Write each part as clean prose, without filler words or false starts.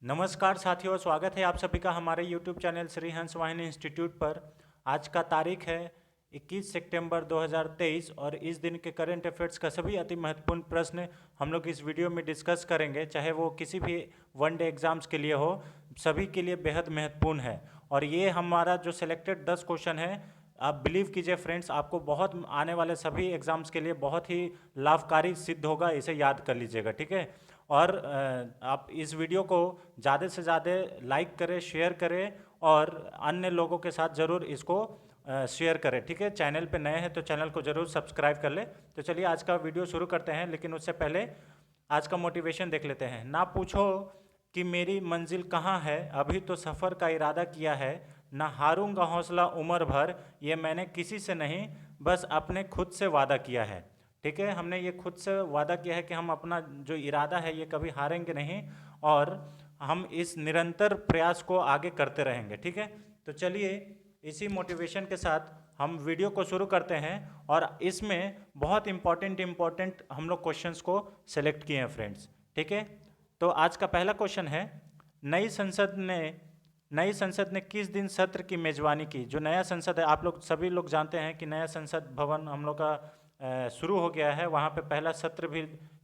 नमस्कार साथियों, स्वागत है आप सभी का हमारे YouTube चैनल श्री हंस वाहिनी इंस्टीट्यूट पर। आज का तारीख है 21 सितंबर 2023 और इस दिन के करंट अफेयर्स का सभी अति महत्वपूर्ण प्रश्न हम लोग इस वीडियो में डिस्कस करेंगे, चाहे वो किसी भी वनडे एग्जाम्स के लिए हो, सभी के लिए बेहद महत्वपूर्ण है। और ये हमारा जो सिलेक्टेड 10 क्वेश्चन है, आप बिलीव कीजिए फ्रेंड्स, आपको बहुत आने वाले सभी एग्जाम्स के लिए बहुत ही लाभकारी सिद्ध होगा, इसे याद कर लीजिएगा, ठीक है। और आप इस वीडियो को ज़्यादा से ज़्यादा लाइक करें, शेयर करें और अन्य लोगों के साथ ज़रूर इसको शेयर करें, ठीक है। चैनल पे नए हैं तो चैनल को ज़रूर सब्सक्राइब कर ले। तो चलिए आज का वीडियो शुरू करते हैं, लेकिन उससे पहले आज का मोटिवेशन देख लेते हैं। ना पूछो कि मेरी मंजिल कहाँ है, अभी तो सफ़र का इरादा किया है। ना हारूंगा हौसला उम्र भर, ये मैंने किसी से नहीं बस अपने खुद से वादा किया है। ठीक है, हमने ये खुद से वादा किया है कि हम अपना जो इरादा है ये कभी हारेंगे नहीं और हम इस निरंतर प्रयास को आगे करते रहेंगे, ठीक है। तो चलिए इसी मोटिवेशन के साथ हम वीडियो को शुरू करते हैं और इसमें बहुत इम्पोर्टेंट हम लोग क्वेश्चंस को सेलेक्ट किए हैं फ्रेंड्स, ठीक है। तो आज का पहला क्वेश्चन है, नई संसद ने नई संसद ने किस दिन सत्र की मेजबानी की। जो नया संसद है, आप लोग सभी लोग जानते हैं कि नया संसद भवन हम लोग का शुरू हो गया है, वहाँ पे पहला सत्र भी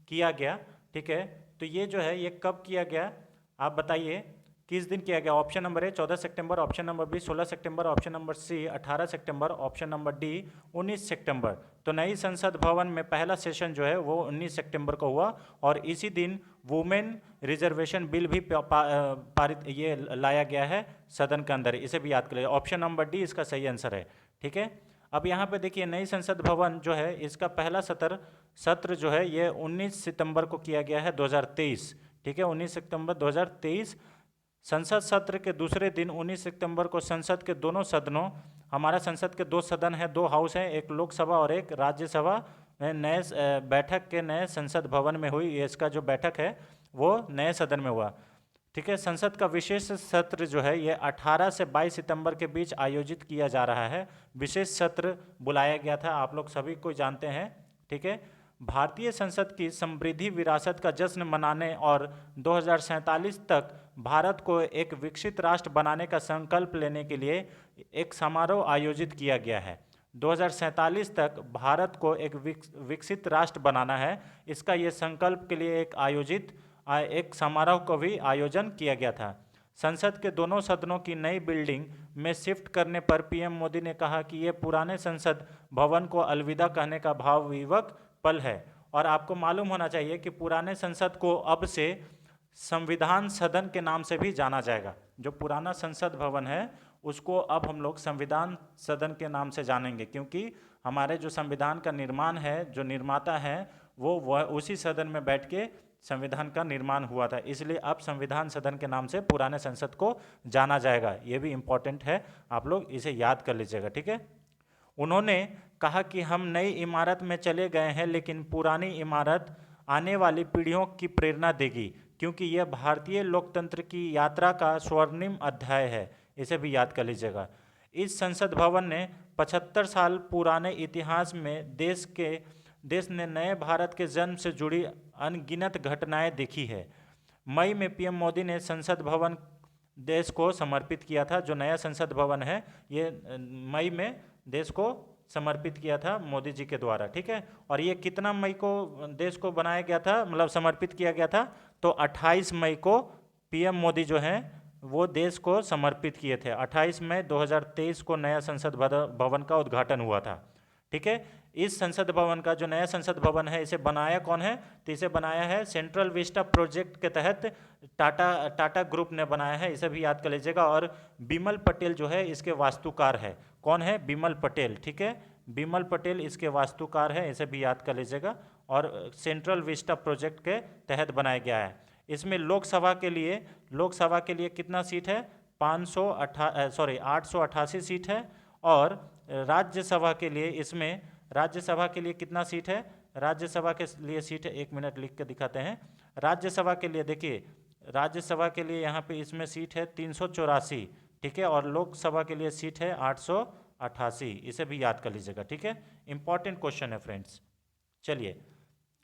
किया गया, ठीक है। तो ये जो है ये कब किया गया, आप बताइए किस दिन किया गया। ऑप्शन नंबर ए 14 सितंबर, ऑप्शन नंबर बी 16 सितंबर, ऑप्शन नंबर सी 18 सितंबर, ऑप्शन नंबर डी 19 सितंबर। तो नई संसद भवन में पहला सेशन जो है वो 19 सितंबर को हुआ और इसी दिन वुमेन रिजर्वेशन बिल भी पारित ये लाया गया है सदन के अंदर, इसे भी याद कर लीजिए। ऑप्शन नंबर डी इसका सही आंसर है, ठीक है। अब यहाँ पे देखिए, नई संसद भवन जो है इसका पहला सत्र जो है ये 19 सितंबर को किया गया है 2023, ठीक है। 19 सितंबर 2023 संसद सत्र के दूसरे दिन 19 सितंबर को संसद के दोनों सदनों, हमारा संसद के दो सदन है, दो हाउस हैं, एक लोकसभा और एक राज्यसभा में नए बैठक के नए संसद भवन में हुई। इसका जो बैठक है वो नए सदन में हुआ, ठीक है। संसद का विशेष सत्र जो है ये 18 से 22 सितंबर के बीच आयोजित किया जा रहा है। विशेष सत्र बुलाया गया था, आप लोग सभी को जानते हैं, ठीक है। भारतीय संसद की समृद्धि विरासत का जश्न मनाने और 2047 तक भारत को एक विकसित राष्ट्र बनाने का संकल्प लेने के लिए एक समारोह आयोजित किया गया है। 2047 तक भारत को एक विकसित राष्ट्र बनाना है, इसका ये संकल्प के लिए एक समारोह को भी आयोजन किया गया था। संसद के दोनों सदनों की नई बिल्डिंग में शिफ्ट करने पर पीएम मोदी ने कहा कि ये पुराने संसद भवन को अलविदा कहने का भावविवक पल है। और आपको मालूम होना चाहिए कि पुराने संसद को अब से संविधान सदन के नाम से भी जाना जाएगा। जो पुराना संसद भवन है उसको अब हम लोग संविधान सदन के नाम से जानेंगे, क्योंकि हमारे जो संविधान का निर्माण है, जो निर्माता है वो उसी सदन में बैठ के संविधान का निर्माण हुआ था, इसलिए अब संविधान सदन के नाम से पुराने संसद को जाना जाएगा। ये भी इम्पोर्टेंट है, आप लोग इसे याद कर लीजिएगा, ठीक है। उन्होंने कहा कि हम नई इमारत में चले गए हैं, लेकिन पुरानी इमारत आने वाली पीढ़ियों की प्रेरणा देगी, क्योंकि यह भारतीय लोकतंत्र की यात्रा का स्वर्णिम अध्याय है, इसे भी याद कर लीजिएगा। इस संसद भवन ने 75 साल पुराने इतिहास में देश ने नए भारत के जन्म से जुड़ी अनगिनत घटनाएं देखी है। मई में पीएम मोदी ने संसद भवन देश को समर्पित किया था। जो नया संसद भवन है ये मई में देश को समर्पित किया था मोदी जी के द्वारा, ठीक है। और ये कितना मई को देश को बनाया गया था, मतलब समर्पित किया गया था, तो 28 मई को पीएम मोदी जो हैं वो देश को समर्पित किए थे। 28 मई 2023 को नया संसद भवन का उद्घाटन हुआ था, ठीक है। इस संसद भवन का जो नया संसद भवन है इसे बनाया कौन है, तो इसे बनाया है सेंट्रल विस्टा प्रोजेक्ट के तहत टाटा ग्रुप ने बनाया है, इसे भी याद कर लीजिएगा। और बिमल पटेल जो है इसके वास्तुकार है, कौन है, बिमल पटेल, ठीक है। बिमल पटेल इसके वास्तुकार है, इसे भी याद कर लीजिएगा। और सेंट्रल विस्टा प्रोजेक्ट के तहत बनाया गया है। इसमें लोकसभा के लिए कितना सीट है, 888 सीट है। और राज्यसभा के लिए कितना सीट है, राज्यसभा के लिए सीट है, 1 मिनट लिख के दिखाते हैं। राज्यसभा के लिए देखिए, राज्यसभा के लिए यहाँ पे इसमें सीट है 384, ठीक है। और लोकसभा के लिए सीट है 888, इसे भी याद कर लीजिएगा, ठीक है। इंपॉर्टेंट क्वेश्चन है फ्रेंड्स। चलिए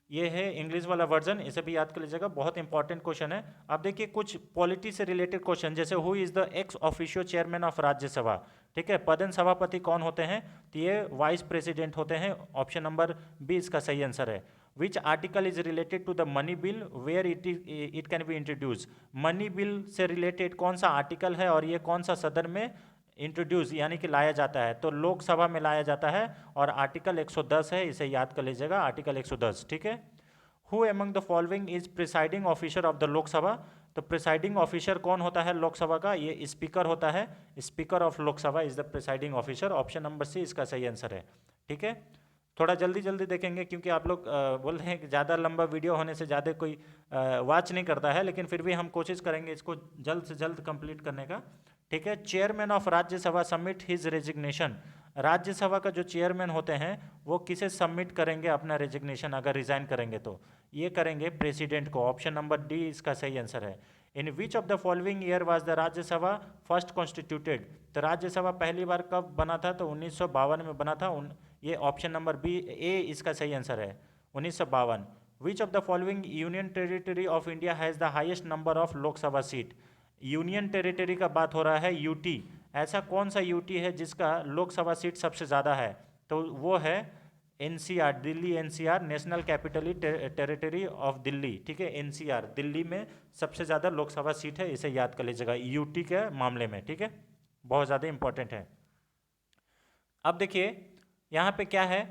ये है इंग्लिश वाला वर्जन, इसे भी याद कर लीजिएगा, बहुत इंपॉर्टेंट क्वेश्चन है। अब देखिए कुछ पॉलिटी से रिलेटेड क्वेश्चन, जैसे who is the ex officio chairman of Rajya Sabha, ठीक है, पदन सभापति कौन होते हैं, तो ये वाइस प्रेसिडेंट होते हैं। ऑप्शन नंबर बी इसका सही आंसर है। Which article is related to the money bill where it can be introduce, money bill से रिलेटेड कौन सा आर्टिकल है और ये कौन सा सदन में इंट्रोड्यूस यानी कि लाया जाता है, तो लोकसभा में लाया जाता है और आर्टिकल 110 है, इसे याद कर लीजिएगा, आर्टिकल 110, ठीक है। Who among the following is presiding officer of the Lok Sabha, तो प्रिसाइडिंग ऑफिसर कौन होता है लोकसभा का, ये स्पीकर होता है, speaker of Lok Sabha is the presiding officer. Option number C इसका सही आंसर है, ठीक है। थोड़ा जल्दी जल्दी देखेंगे क्योंकि आप लोग बोल रहे हैं कि ज़्यादा लंबा वीडियो होने से ज़्यादा कोई वॉच नहीं करता है, लेकिन फिर भी हम कोशिश करेंगे इसको जल्द से जल्द कंप्लीट करने का, ठीक है। Chairman of Rajya Sabha submit his resignation, Rajya Sabha का जो चेयरमैन होते हैं वो किसे सबमिट करेंगे अपना रेजिग्नेशन, अगर रिजाइन करेंगे तो ये करेंगे प्रेसिडेंट को। ऑप्शन नंबर डी इसका सही आंसर है। In which of the following year was the Rajya Sabha first constituted, तो राज्यसभा पहली बार कब बना था, तो 1952 में बना था। ये ऑप्शन नंबर बी ए इसका सही आंसर है, 1952। विच of the following union territory of India has the highest number of Lok Sabha seat, union territory का बात हो रहा है, यूटी, ऐसा कौन सा यूटी है जिसका लोकसभा सीट सबसे ज़्यादा है, तो वो है NCR, Delhi NCR, national capital territory of Delhi, ठीक है, एनसीआर, दिल्ली में सबसे ज़्यादा लोकसभा सीट है, इसे याद कर लीजिएगा यूटी के मामले में, ठीक है, बहुत ज़्यादा इंपॉर्टेंट है। अब देखिए यहाँ पे क्या है,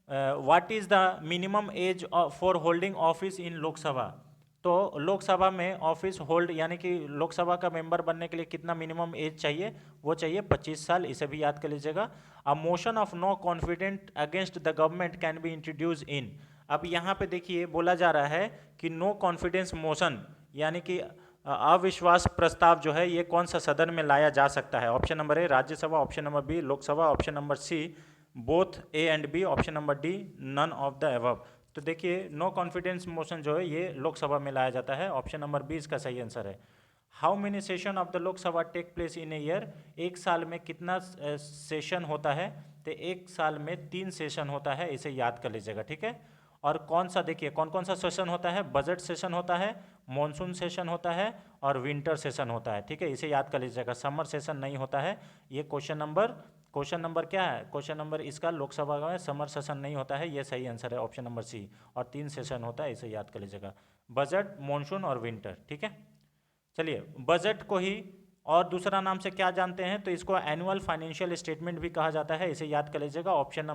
what is the minimum age for holding office in Lok Sabha, तो लोकसभा में ऑफिस होल्ड यानी कि लोकसभा का मेंबर बनने के लिए कितना मिनिमम एज चाहिए, वो चाहिए 25 साल, इसे भी याद कर लीजिएगा। A motion of no confident against the government can be introduce in, अब यहाँ पे देखिए बोला जा रहा है कि नो कॉन्फिडेंस मोशन यानी कि अविश्वास प्रस्ताव जो है ये कौन सा सदन में लाया जा सकता है। Option number A Rajya Sabha, option number B Lok Sabha, option number C both A and B, option number D none of the above. तो देखिए नो कॉन्फिडेंस मोशन जो है ये लोकसभा में लाया जाता है, ऑप्शन नंबर बी इसका सही आंसर है। How many session of the Lok Sabha take place in a year, एक साल में कितना सेशन होता है, तो एक साल में 3 सेशन होता है, इसे याद कर लीजिएगा, ठीक है। और कौन सा देखिए कौन कौन सा सेशन होता है, बजट सेशन होता है, मॉनसून सेशन होता है और विंटर सेशन होता है, ठीक है, इसे याद कर लीजिएगा, समर सेशन नहीं होता है। ये क्वेश्चन नंबर क्या है, क्वेश्चन नंबर इसका लोकसभा में समर सेशन नहीं होता है, ये सही आंसर है ऑप्शन नंबर सी, और 3 सेशन होता है, इसे याद कर लीजिएगा, बजट, मॉनसून और विंटर, ठीक है। चलिए बजट को ही और दूसरा नाम से क्या जानते हैं, तो इसको एनुअल फाइनेंशियल स्टेटमेंट भी कहा जाता है, इसे याद कर लीजिएगा, ऑप्शन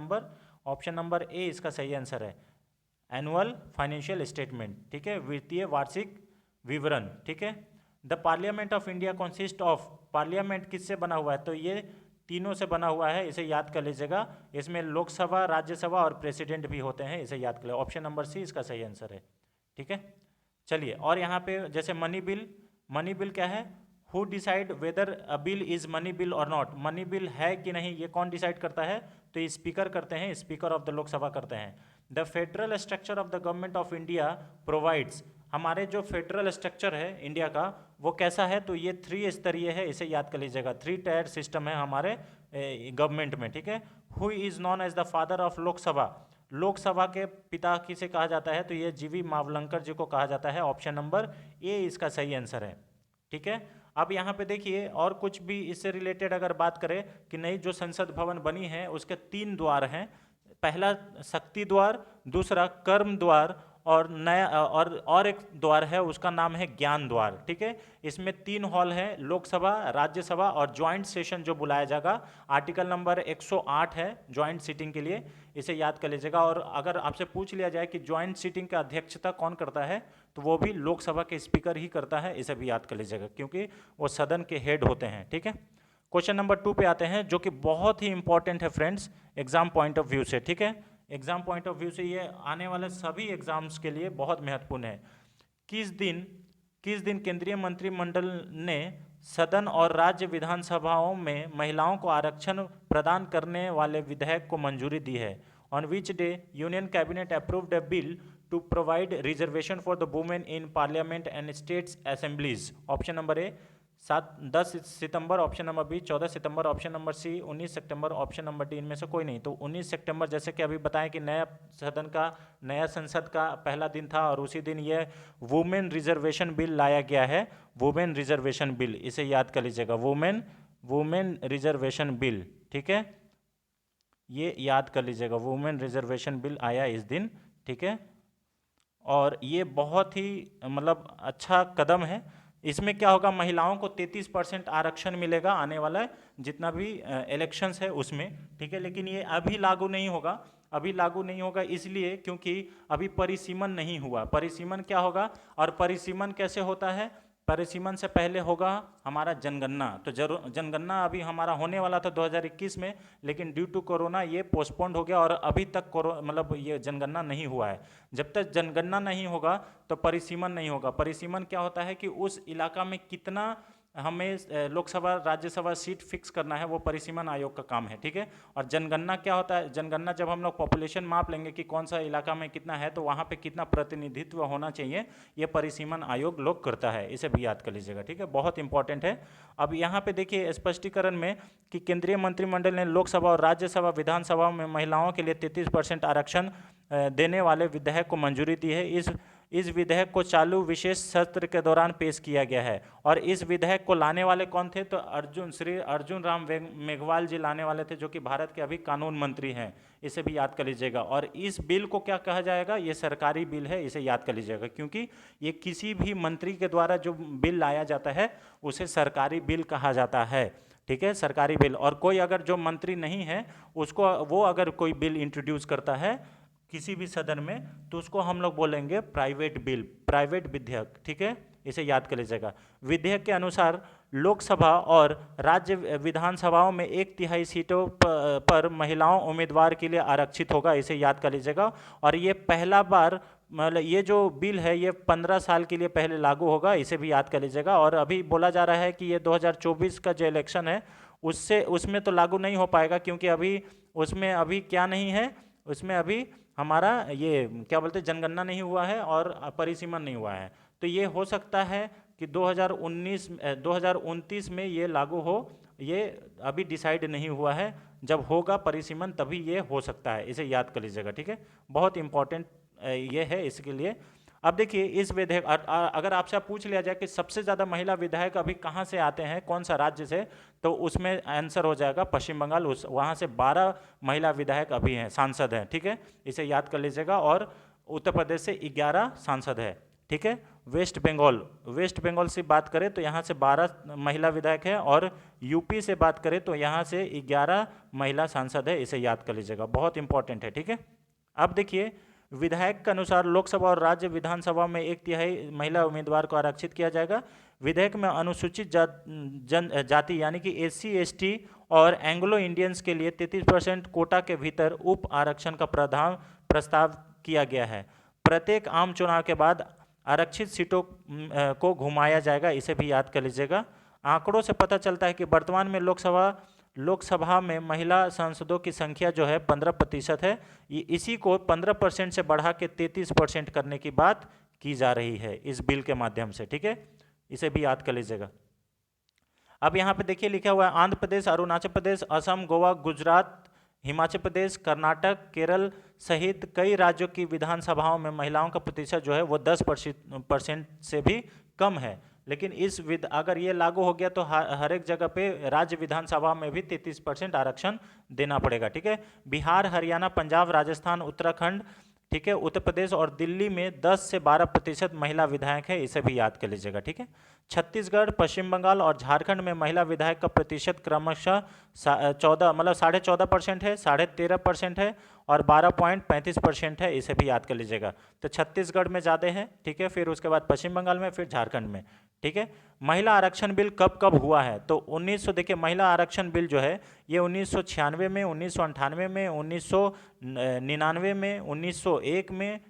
नंबर ए इसका सही आंसर है, एनुअल फाइनेंशियल स्टेटमेंट, ठीक है, वित्तीय वार्षिक विवरण, ठीक है। The parliament of India consist of, parliament किससे बना हुआ है, तो ये तीनों से बना हुआ है, इसे याद कर लीजिएगा, इसमें लोकसभा, राज्यसभा और प्रेसिडेंट भी होते हैं, इसे याद कर लीजिए, ऑप्शन नंबर सी इसका सही आंसर है, ठीक है। चलिए और यहाँ पे जैसे मनी बिल क्या है, who decide whether a bill is money bill और नॉट, मनी बिल है कि नहीं ये कौन डिसाइड करता है, तो ये स्पीकर करते हैं, स्पीकर ऑफ द लोकसभा करते हैं। The federal structure of the government of India provides, हमारे जो फेडरल स्ट्रक्चर है इंडिया का वो कैसा है, तो ये 3 स्तरीय है, इसे याद कर लीजिएगा, 3 टायर सिस्टम है हमारे गवर्नमेंट में, ठीक है। Who is known as the father of Lok Sabha, Lok Sabha के पिता किसे कहा जाता है, तो ये जीवी मावलंकर जी को कहा जाता है, ऑप्शन नंबर ए इसका सही आंसर है, ठीक है। अब यहाँ पे देखिए और कुछ भी इससे रिलेटेड अगर बात करें कि नई जो संसद भवन बनी है उसके 3 द्वार हैं, पहला शक्ति द्वार, दूसरा कर्म द्वार और नया और एक द्वार है उसका नाम है ज्ञान द्वार, ठीक है। इसमें 3 हॉल हैं, लोकसभा, राज्यसभा और ज्वाइंट सेशन जो बुलाया जाएगा, आर्टिकल नंबर 108 है ज्वाइंट सीटिंग के लिए, इसे याद कर लीजिएगा। और अगर आपसे पूछ लिया जाए कि ज्वाइंट सीटिंग का अध्यक्षता कौन करता है, तो वो भी लोकसभा के स्पीकर ही करता है, इसे भी याद कर लीजिएगा क्योंकि वो सदन के हेड होते हैं, ठीक है। क्वेश्चन नंबर 2 पे आते हैं जो कि बहुत ही इंपॉर्टेंट है friends exam point of view से, ठीक है। एग्जाम पॉइंट ऑफ व्यू से ये आने वाले सभी एग्जाम्स के लिए बहुत महत्वपूर्ण है। किस दिन केंद्रीय मंत्रिमंडल ने सदन और राज्य विधानसभाओं में महिलाओं को आरक्षण प्रदान करने वाले विधेयक को मंजूरी दी है। On which day union cabinet approved a bill to provide reservation for the women in parliament and states assemblies, option number A 10 सितंबर ऑप्शन नंबर बी, 14 सितंबर ऑप्शन नंबर सी, 19 सितंबर ऑप्शन नंबर डी, इनमें से कोई नहीं। तो 19 सितंबर जैसे कि अभी बताएं कि नया संसद का पहला दिन था और उसी दिन ये वुमेन रिजर्वेशन बिल लाया गया है। वुमेन रिजर्वेशन बिल, इसे याद कर लीजिएगा, वुमेन रिजर्वेशन बिल, ठीक है, ये याद कर लीजिएगा, वुमेन रिजर्वेशन बिल आया इस दिन, ठीक है। और ये बहुत ही मतलब अच्छा कदम है। इसमें क्या होगा, महिलाओं को 33% आरक्षण मिलेगा आने वाला जितना भी इलेक्शंस है उसमें, ठीक है। लेकिन ये अभी लागू नहीं होगा, अभी लागू नहीं होगा इसलिए क्योंकि अभी परिसीमन नहीं हुआ। परिसीमन क्या होगा और परिसीमन कैसे होता है? परिसीमन से पहले होगा हमारा जनगणना। तो जनगणना अभी हमारा होने वाला था 2021 में, लेकिन ड्यू टू कोरोना ये पोस्टपोन्ड हो गया और अभी तक मतलब ये जनगणना नहीं हुआ है। जब तक जनगणना नहीं होगा तो परिसीमन नहीं होगा। परिसीमन क्या होता है कि उस इलाका में कितना हमें लोकसभा राज्यसभा सीट फिक्स करना है, वो परिसीमन आयोग का काम है, ठीक है। और जनगणना क्या होता है? जनगणना जब हम लोग पॉपुलेशन माप लेंगे कि कौन सा इलाका में कितना है तो वहाँ पे कितना प्रतिनिधित्व होना चाहिए, ये परिसीमन आयोग लोग करता है। इसे भी याद कर लीजिएगा, ठीक है, बहुत इंपॉर्टेंट है। अब यहाँ पे देखिए स्पष्टीकरण में कि केंद्रीय मंत्रिमंडल ने लोकसभा और राज्यसभा विधानसभा में महिलाओं के लिए 33% आरक्षण देने वाले विधेयक को मंजूरी दी है। इस विधेयक को चालू विशेष सत्र के दौरान पेश किया गया है। और इस विधेयक को लाने वाले कौन थे? तो श्री अर्जुन राम मेघवाल जी लाने वाले थे, जो कि भारत के अभी कानून मंत्री हैं। इसे भी याद कर लीजिएगा। और इस बिल को क्या कहा जाएगा? ये सरकारी बिल है, इसे याद कर लीजिएगा, क्योंकि ये किसी भी मंत्री के द्वारा जो बिल लाया जाता है उसे सरकारी बिल कहा जाता है, ठीक है, सरकारी बिल। और कोई अगर जो मंत्री नहीं है उसको, वो अगर कोई बिल इंट्रोड्यूस करता है किसी भी सदन में तो उसको हम लोग बोलेंगे प्राइवेट बिल, प्राइवेट विधेयक, ठीक है, इसे याद कर लीजिएगा। विधेयक के अनुसार लोकसभा और राज्य विधानसभाओं में 1/3 सीटों पर महिलाओं उम्मीदवार के लिए आरक्षित होगा, इसे याद कर लीजिएगा। और ये पहला बार, मतलब ये जो बिल है ये 15 साल के लिए पहले लागू होगा, इसे भी याद कर लीजिएगा। और अभी बोला जा रहा है कि ये 2024 का जो इलेक्शन है उसमें तो लागू नहीं हो पाएगा, क्योंकि उसमें अभी क्या नहीं है, उसमें अभी हमारा ये क्या बोलते हैं, जनगणना नहीं हुआ है और परिसीमन नहीं हुआ है। तो ये हो सकता है कि 2029 में ये लागू हो, ये अभी डिसाइड नहीं हुआ है। जब होगा परिसीमन तभी ये हो सकता है, इसे याद कर लीजिएगा, ठीक है, बहुत इंपॉर्टेंट ये है इसके लिए। अब देखिए इस विधेयक, अगर आपसे पूछ लिया जाए कि सबसे ज़्यादा महिला विधायक अभी कहाँ से आते हैं, कौन सा राज्य से, तो उसमें आंसर हो जाएगा पश्चिम बंगाल। वहाँ से 12 महिला विधायक अभी हैं, सांसद हैं, ठीक है, इसे याद कर लीजिएगा। और उत्तर प्रदेश से 11 सांसद है, ठीक है। वेस्ट बंगाल से बात करें तो यहाँ से 12 महिला विधायक हैं, और यूपी से बात करें तो यहाँ से 11 महिला सांसद है, इसे याद कर लीजिएगा, बहुत इंपॉर्टेंट है, ठीक है। अब देखिए विधायक के अनुसार लोकसभा और राज्य विधानसभा में 1/3 महिला उम्मीदवार को आरक्षित किया जाएगा। विधेयक में अनुसूचित जाति यानी कि SC ST और एंग्लो इंडियंस के लिए 33% कोटा के भीतर उप आरक्षण का प्रस्ताव किया गया है। प्रत्येक आम चुनाव के बाद आरक्षित सीटों को घुमाया जाएगा, इसे भी याद कर लीजिएगा। आंकड़ों से पता चलता है कि वर्तमान में लोकसभा में महिला सांसदों की संख्या जो है 15% है। इसी को 15% से बढ़ा के 33% करने की बात की जा रही है इस बिल के माध्यम से, ठीक है, इसे भी याद कर लीजिएगा। अब यहाँ पे देखिए लिखा हुआ है आंध्र प्रदेश, अरुणाचल प्रदेश, असम, गोवा, गुजरात, हिमाचल प्रदेश, कर्नाटक, केरल सहित कई राज्यों की विधानसभाओं में महिलाओं का प्रतिशत जो है वो 10% से भी कम है। लेकिन अगर ये लागू हो गया तो हर एक जगह पे राज्य विधानसभा में भी 33% आरक्षण देना पड़ेगा, ठीक है। बिहार, हरियाणा, पंजाब, राजस्थान, उत्तराखंड, ठीक है, उत्तर प्रदेश और दिल्ली में 10 से 12% महिला विधायक है, इसे भी याद कर लीजिएगा, ठीक है। छत्तीसगढ़, पश्चिम बंगाल और झारखंड में महिला विधायक का प्रतिशत क्रमशः 14.5% है, 13.5% है और 12.35% है, इसे भी याद कर लीजिएगा। तो छत्तीसगढ़ में ज़्यादा है, ठीक है, फिर उसके बाद पश्चिम बंगाल में, फिर झारखंड में, ठीक है। महिला आरक्षण बिल कब कब हुआ है? तो 1900, देखिए महिला आरक्षण बिल जो है ये 1996 में, 1998 में, 1999 में, 1901 में,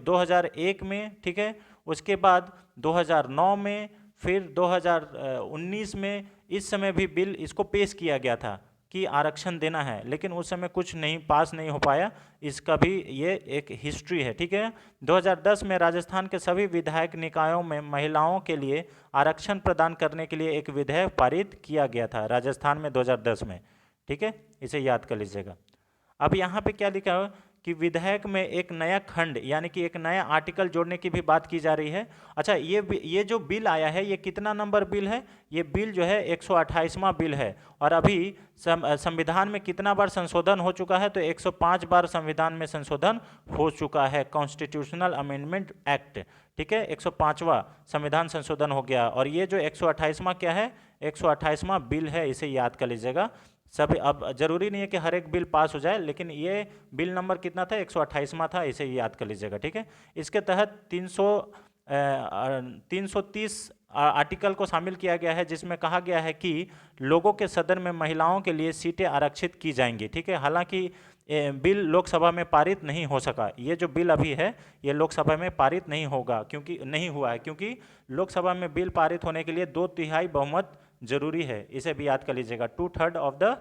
2001 में, ठीक है, उसके बाद 2009 में, फिर 2019 में। इस समय भी बिल इसको पेश किया गया था, कि आरक्षण देना है, लेकिन उस समय कुछ नहीं पास नहीं हो पाया। इसका भी ये एक हिस्ट्री है, ठीक है। 2010 में राजस्थान के सभी विधायक निकायों में महिलाओं के लिए आरक्षण प्रदान करने के लिए एक विधेयक पारित किया गया था राजस्थान में 2010 में, ठीक है, इसे याद कर लीजिएगा। अब यहाँ पे क्या लिखा है कि विधेयक में एक नया खंड यानी कि एक नया आर्टिकल जोड़ने की भी बात की जा रही है। अच्छा, ये जो बिल आया है ये कितना नंबर बिल है? ये बिल जो है 128वां बिल है। और अभी संविधान में कितना बार संशोधन हो चुका है? तो 105 बार संविधान में संशोधन हो चुका है, कॉन्स्टिट्यूशनल अमेंडमेंट एक्ट, ठीक है। 105वां संविधान संशोधन हो गया। और ये जो 128वां क्या है? 128वां बिल है, इसे याद कर लीजिएगा। सब अब जरूरी नहीं है कि हर एक बिल पास हो जाए, लेकिन ये बिल नंबर कितना था? 128वां था, इसे याद कर लीजिएगा, ठीक है। इसके तहत 330 आर्टिकल को शामिल किया गया है, जिसमें कहा गया है कि लोगों के सदन में महिलाओं के लिए सीटें आरक्षित की जाएंगी, ठीक है। हालांकि बिल लोकसभा में पारित नहीं हो सका। ये जो बिल अभी है ये लोकसभा में पारित नहीं होगा, क्योंकि नहीं हुआ है, क्योंकि लोकसभा में बिल पारित होने के लिए 2/3 बहुमत जरूरी है। इसे भी याद कर लीजिएगा, 2/3 ऑफ द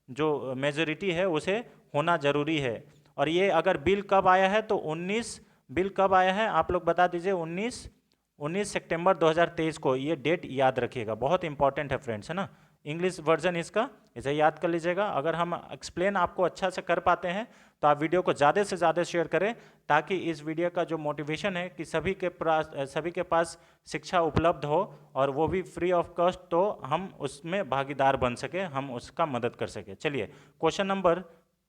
जो मेजोरिटी है उसे होना जरूरी है। और ये अगर बिल कब आया है? तो 19 बिल कब आया है आप लोग बता दीजिए। 19 सितंबर 2023 को। ये डेट याद रखिएगा, बहुत इंपॉर्टेंट है फ्रेंड्स, है ना। इंग्लिश वर्जन इसका, इसे याद कर लीजिएगा। अगर हम एक्सप्लेन आपको अच्छा से कर पाते हैं तो आप वीडियो को ज़्यादा से ज़्यादा शेयर करें, ताकि इस वीडियो का जो मोटिवेशन है कि सभी के पास शिक्षा उपलब्ध हो, और वो भी फ्री ऑफ कॉस्ट, तो हम उसमें भागीदार बन सके, हम उसका मदद कर सके। चलिए क्वेश्चन नंबर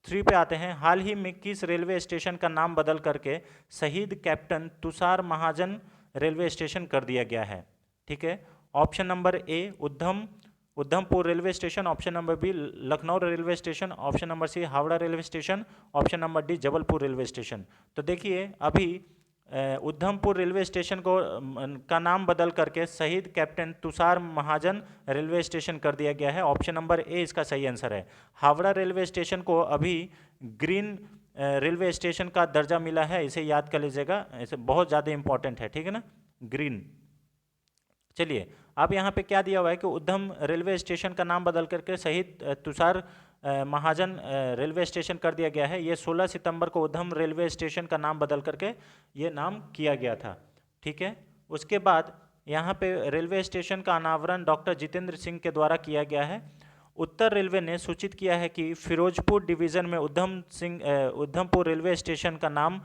3 पे आते हैं। हाल ही में किस रेलवे स्टेशन का नाम बदल करके शहीद captain Tushar Mahajan railway station कर दिया गया है? ठीक है, option number A Udhampur railway station, option number B Lucknow railway station, option number C Howrah railway station, option number D Jabalpur railway station. तो देखिए अभी उधमपुर रेलवे स्टेशन को का नाम बदल करके शहीद captain Tushar Mahajan railway station कर दिया गया है। ऑप्शन नंबर ए इसका सही आंसर है। हावड़ा रेलवे स्टेशन को अभी ग्रीन रेलवे स्टेशन का दर्जा मिला है, इसे याद कर लीजिएगा, इसे बहुत ज़्यादा इंपॉर्टेंट है, ठीक है ना, ग्रीन। चलिए अब यहाँ पे क्या दिया हुआ है कि उधम रेलवे स्टेशन का नाम बदल करके शहीद तुषार महाजन रेलवे स्टेशन कर दिया गया है। ये 16 सितंबर को उधम रेलवे स्टेशन का नाम बदल करके ये नाम किया गया था, ठीक है। उसके बाद यहाँ पे रेलवे स्टेशन का अनावरण डॉक्टर जितेंद्र सिंह के द्वारा किया गया है। उत्तर रेलवे ने सूचित किया है कि फिरोजपुर डिवीज़न में उधमपुर रेलवे स्टेशन का नाम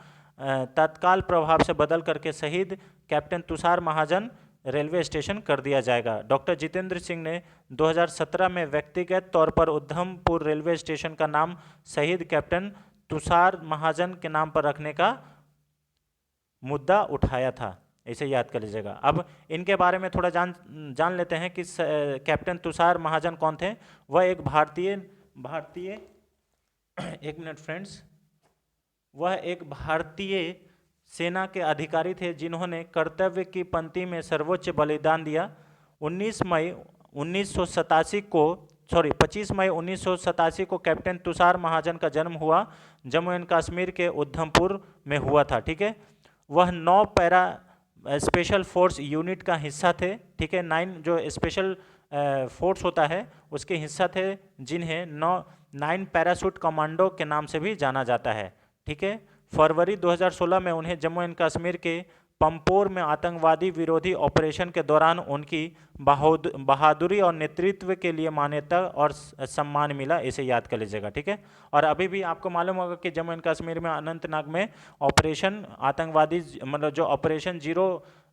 तत्काल प्रभाव से बदल करके शहीद captain Tushar Mahajan railway station कर दिया जाएगा। डॉक्टर जितेंद्र सिंह ने 2017 में व्यक्तिगत तौर पर उधमपुर रेलवे स्टेशन का नाम शहीद कैप्टन तुषार महाजन के नाम पर रखने का मुद्दा उठाया था, इसे याद कर लीजिएगा। अब इनके बारे में थोड़ा जान लेते हैं कि कैप्टन तुषार महाजन कौन थे। वह एक भारतीय एक मिनट फ्रेंड्स, वह एक भारतीय सेना के अधिकारी थे जिन्होंने कर्तव्य की पंक्ति में सर्वोच्च बलिदान दिया। 25 मई 1987 को कैप्टन तुषार महाजन का जन्म हुआ, जम्मू एंड कश्मीर के उधमपुर में हुआ था, ठीक है। वह 9 पैरा स्पेशल फोर्स यूनिट का हिस्सा थे, ठीक है। 9 जो स्पेशल फोर्स होता है उसके हिस्सा थे, जिन्हें 9 पैराशूट कमांडो के नाम से भी जाना जाता है, ठीक है। फरवरी 2016 में उन्हें जम्मू एंड कश्मीर के पंपोर में आतंकवादी विरोधी ऑपरेशन के दौरान उनकी बहादुरी और नेतृत्व के लिए मान्यता और सम्मान मिला, इसे याद कर लीजिएगा, ठीक है। और अभी भी आपको मालूम होगा कि जम्मू एंड कश्मीर में अनंतनाग में ऑपरेशन आतंकवादी मतलब जो ऑपरेशन जीरो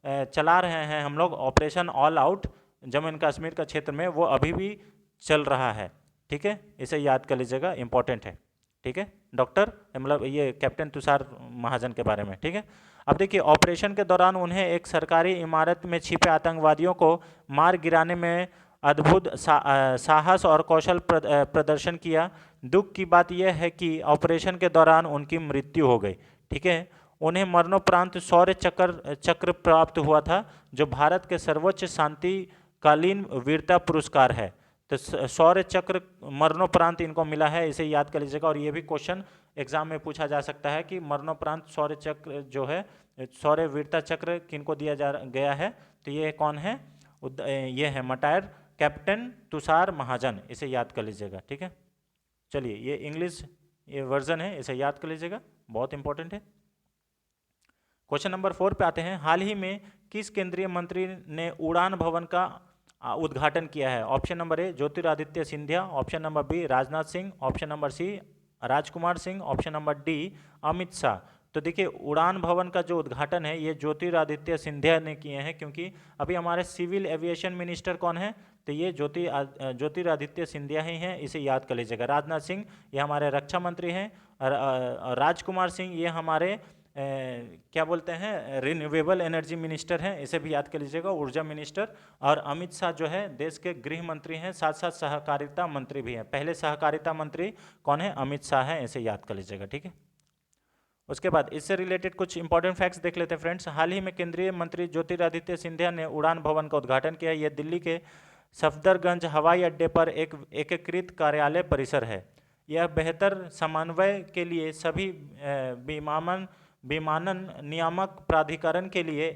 चला रहे हैं हम लोग, operation all out Jammu and Kashmir का क्षेत्र में, वो अभी भी चल रहा है, ठीक है। इसे याद कर लीजिएगा, इंपॉर्टेंट है, ठीक है। डॉक्टर मतलब ये कैप्टन तुषार महाजन के बारे में, ठीक है। अब देखिए ऑपरेशन के दौरान उन्हें एक सरकारी इमारत में छिपे आतंकवादियों को मार गिराने में अद्भुत साहस और कौशल प्रदर्शन किया। दुख की बात यह है कि ऑपरेशन के दौरान उनकी मृत्यु हो गई, ठीक है। उन्हें मरणोपरांत शौर्य चक्र प्राप्त हुआ था, जो भारत के सर्वोच्च शांतिकालीन वीरता पुरस्कार है। तो शौर्य चक्र मरणोपरांत इनको मिला है, इसे याद कर लीजिएगा। और ये भी क्वेश्चन एग्जाम में पूछा जा सकता है कि मरणोपरांत शौर्य चक्र जो है, शौर्य वीरता चक्र किनको दिया गया है, तो ये कौन है? ये है मटायर कैप्टन तुषार महाजन, इसे याद कर लीजिएगा, ठीक है। चलिए ये इंग्लिश ये वर्जन है, इसे याद कर लीजिएगा, बहुत इंपॉर्टेंट है। क्वेश्चन नंबर 4 पे आते हैं। हाल ही में किस केंद्रीय मंत्री ने उड़ान भवन का उद्घाटन किया है? Option number A Jyotiraditya Scindia, option number B Rajnath Singh, option number C Rajkumar Singh, option number D Amit Shah. तो देखिए उड़ान भवन का जो उद्घाटन है ये ज्योतिरादित्य सिंधिया ने किए हैं, क्योंकि अभी हमारे सिविल एविएशन मिनिस्टर कौन है? तो ये ज्योतिरादित्य सिंधिया ही हैं, इसे याद कर लीजिएगा। राजनाथ सिंह ये हमारे रक्षा मंत्री हैं, राजकुमार सिंह ये हमारे क्या बोलते हैं रिन्यूएबल एनर्जी मिनिस्टर हैं, इसे भी याद कर लीजिएगा, ऊर्जा मिनिस्टर। और अमित शाह जो है देश के गृह मंत्री हैं, साथ साथ सहकारिता मंत्री भी हैं। पहले सहकारिता मंत्री कौन है? अमित शाह हैं, इसे याद कर लीजिएगा, ठीक है। उसके बाद इससे रिलेटेड कुछ इंपॉर्टेंट फैक्ट्स देख लेते हैं फ्रेंड्स। हाल ही में केंद्रीय मंत्री ज्योतिरादित्य सिंधिया ने उड़ान भवन का उद्घाटन किया। यह दिल्ली के सफदरगंज हवाई अड्डे पर एक एकीकृत कार्यालय परिसर है। यह बेहतर समन्वय के लिए सभी विमानन नियामक प्राधिकरण के लिए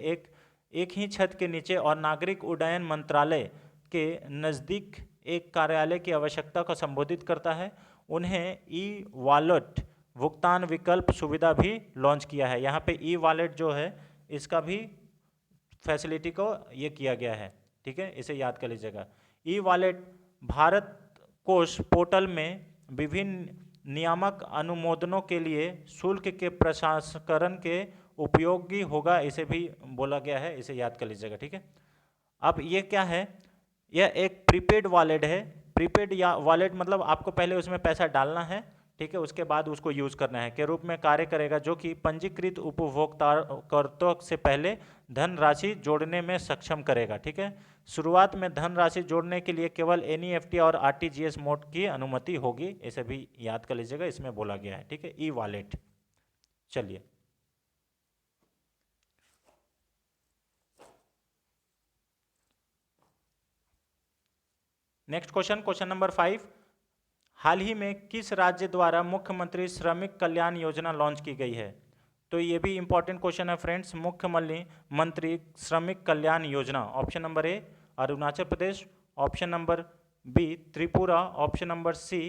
एक ही छत के नीचे और नागरिक उड्डयन मंत्रालय के नज़दीक एक कार्यालय की आवश्यकता को संबोधित करता है। उन्हें ई वॉलेट भुगतान विकल्प सुविधा भी लॉन्च किया है। यहाँ पे ई वॉलेट जो है इसका भी फैसिलिटी को ये किया गया है, ठीक है, इसे याद कर लीजिएगा। ई वॉलेट भारत कोष पोर्टल में विभिन्न नियामक अनुमोदनों के लिए शुल्क के प्रसंस्करण के उपयोगी होगा, इसे भी बोला गया है, इसे याद कर लीजिएगा, ठीक है। अब ये क्या है? यह एक प्रीपेड वॉलेट है। प्रीपेड या वॉलेट मतलब आपको पहले उसमें पैसा डालना है, ठीक है, उसके बाद उसको यूज़ करना है के रूप में कार्य करेगा, जो कि पंजीकृत उपभोक्ताओं से पहले धनराशि जोड़ने में सक्षम करेगा, ठीक है। शुरुआत में धनराशि जोड़ने के लिए केवल एनईएफटी और आरटीजीएस मोड की अनुमति होगी, इसे भी याद कर लीजिएगा, इसमें बोला गया है, ठीक है, ई वॉलेट। चलिए नेक्स्ट क्वेश्चन, क्वेश्चन नंबर 5। हाल ही में किस राज्य द्वारा मुख्यमंत्री श्रमिक कल्याण योजना लॉन्च की गई है? तो ये भी इंपॉर्टेंट क्वेश्चन है फ्रेंड्स। मुख्यमंत्री श्रमिक कल्याण योजना, option number A Arunachal Pradesh, option number B Tripura, option number C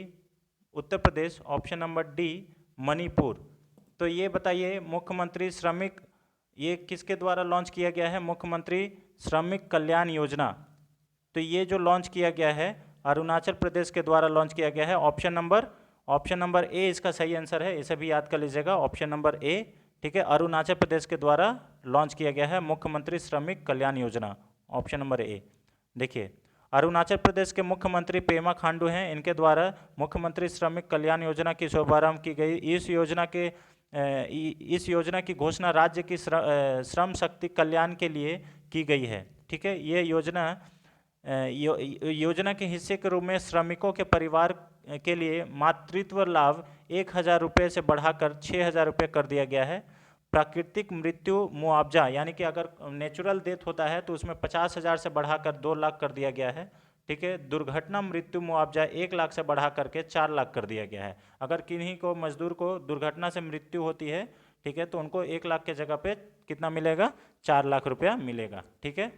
Uttar Pradesh, option number D Manipur. तो ये बताइए मुख्यमंत्री श्रमिक ये किसके द्वारा लॉन्च किया गया है? मुख्यमंत्री श्रमिक कल्याण योजना। तो ये जो लॉन्च किया गया है अरुणाचल प्रदेश के द्वारा लॉन्च किया गया है। ऑप्शन नंबर ए इसका सही आंसर है, इसे भी याद कर लीजिएगा, ऑप्शन नंबर ए, ठीक है, अरुणाचल प्रदेश के द्वारा लॉन्च किया गया है मुख्यमंत्री श्रमिक कल्याण योजना, ऑप्शन नंबर ए। देखिए अरुणाचल प्रदेश के मुख्यमंत्री पेमा खांडू हैं, इनके द्वारा मुख्यमंत्री श्रमिक कल्याण योजना की शुभारंभ की गई। इस योजना की घोषणा राज्य की श्रम शक्ति कल्याण के लिए की गई है, ठीक है। ये योजना के हिस्से के रूप में श्रमिकों के परिवार के लिए मातृत्व लाभ 1,000 रुपये से बढ़ाकर 6,000 रुपये कर दिया गया है। प्राकृतिक मृत्यु मुआवजा यानी कि अगर नेचुरल डेथ होता है तो उसमें 50,000 से बढ़ाकर 2 लाख कर दिया गया है, ठीक है। दुर्घटना मृत्यु मुआवजा 1 लाख से बढ़ा करके 4 लाख कर दिया गया है। अगर किन्हीं को मजदूर को दुर्घटना से मृत्यु होती है, ठीक है, तो उनको 1 लाख के जगह पे कितना मिलेगा? 4 लाख रुपया मिलेगा, ठीक है।